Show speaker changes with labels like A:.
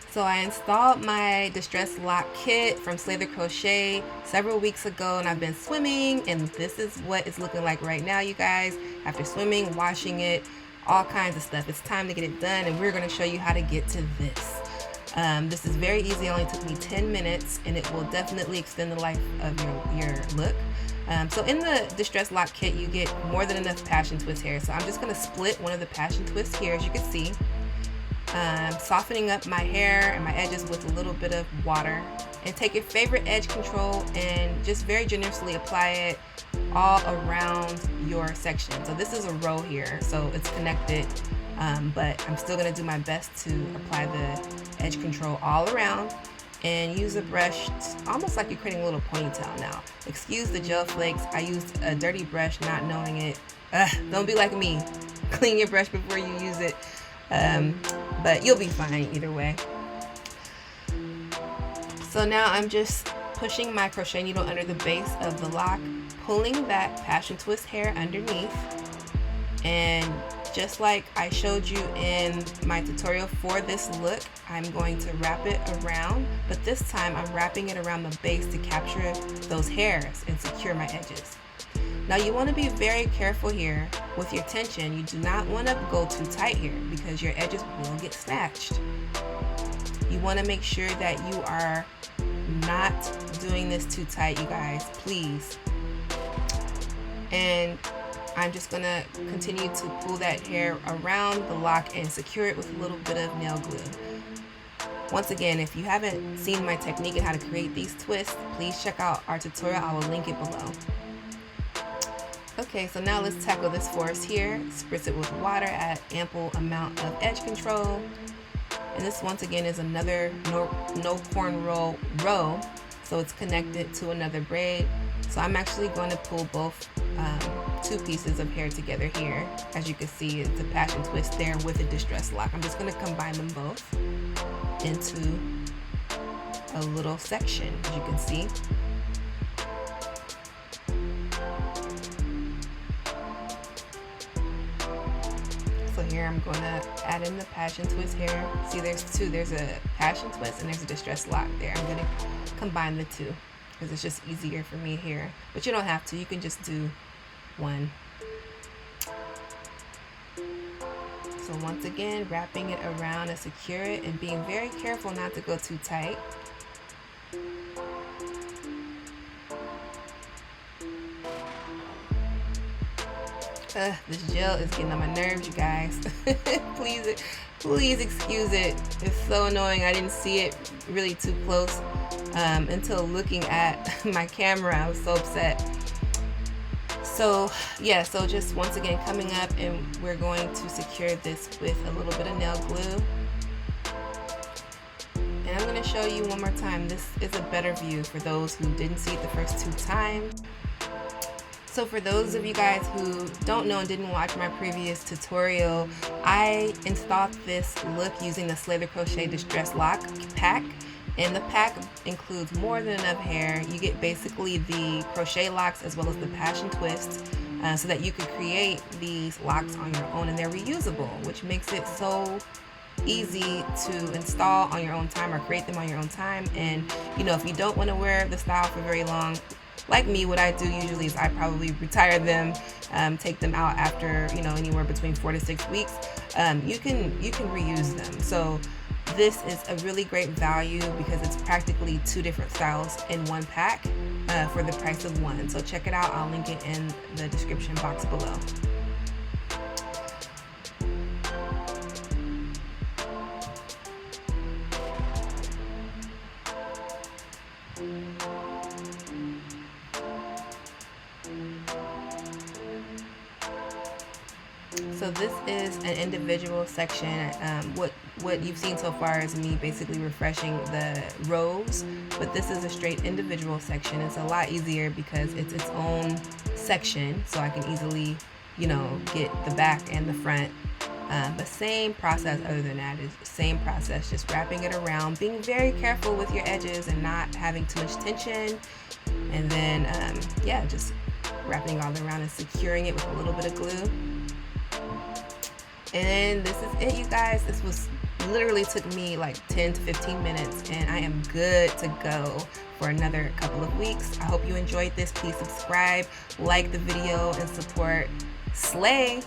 A: So I installed my distress lock kit from Slay the Crochet several weeks ago, and I've been swimming, and this is what it's looking like right now, you guys. After swimming, washing it, all kinds of stuff. It's time to get it done, and we're going to show you how to get to this. This is very easy. It only took me 10 minutes, and it will definitely extend the life of your look. So in the distress lock kit, you get more than enough passion twist hair. So I'm just going to split one of the passion twists here, as you can see. Softening up my hair and my edges with a little bit of water, and take your favorite edge control and just very generously apply it all around your section. So this is a row here, so it's connected, but I'm still going to do my best to apply the edge control all around, and use a brush almost like you're creating a little ponytail. Now excuse the gel flakes, I used a dirty brush not knowing it. Don't be like me, clean your brush before you use it. But you'll be fine either way. So now I'm just pushing my crochet needle under the base of the lock, pulling that passion twist hair underneath, and just like I showed you in my tutorial for this look, I'm going to wrap it around, but this time I'm wrapping it around the base to capture those hairs and secure my edges. Now you want to be very careful here with your tension. You do not want to go too tight here because your edges will get snatched. You want to make sure that you are not doing this too tight, you guys, please. And I'm just going to continue to pull that hair around the lock and secure it with a little bit of nail glue. Once again, if you haven't seen my technique and how to create these twists, please check out our tutorial. I will link it below. Okay, so now let's tackle this for us here. Spritz it with water, add ample amount of edge control. And this once again is another no cornrow row, so it's connected to another braid. So I'm actually going to pull both two pieces of hair together here. As you can see, it's a passion twist there with a distress lock. I'm just going to combine them both into a little section, as you can see. So here I'm going to add in the passion twist hair. See, there's two. There's a passion twist and there's a distress lock there. I'm going to combine the two because it's just easier for me here. But you don't have to. You can just do one. So once again, wrapping it around to secure it and being very careful not to go too tight. This gel is getting on my nerves, you guys. please excuse it. It's so annoying. I didn't see it really too close until looking at my camera. I was so upset. So yeah, so just once again coming up, and we're going to secure this with a little bit of nail glue. And I'm going to show you one more time. This is a better view for those who didn't see it the first two times. So for those of you guys who don't know and didn't watch my previous tutorial, I installed this look using the Slay the Crochet Distress Lock pack. And the pack includes more than enough hair. You get basically the crochet locks as well as the passion twists, so that you can create these locks on your own, and they're reusable, which makes it so easy to install on your own time or create them on your own time. And you know, if you don't want to wear the style for very long, like me, what I do usually is I probably retire them, take them out after, you know, anywhere between 4 to 6 weeks. You can reuse them. So this is a really great value because it's practically two different styles in one pack for the price of one. So check it out. I'll link it in the description box below. So this is an individual section. What you've seen so far is me basically refreshing the rows, but this is a straight individual section. It's a lot easier because it's its own section, so I can easily, you know, get the back and the front. The same process, other than that, is the same process, just wrapping it around, being very careful with your edges and not having too much tension, and then yeah, just wrapping all around and securing it with a little bit of glue. And this is it, you guys. This was literally took me like 10 to 15 minutes, and I am good to go for another couple of weeks. I hope you enjoyed this. Please subscribe, like the video, and support. Slay!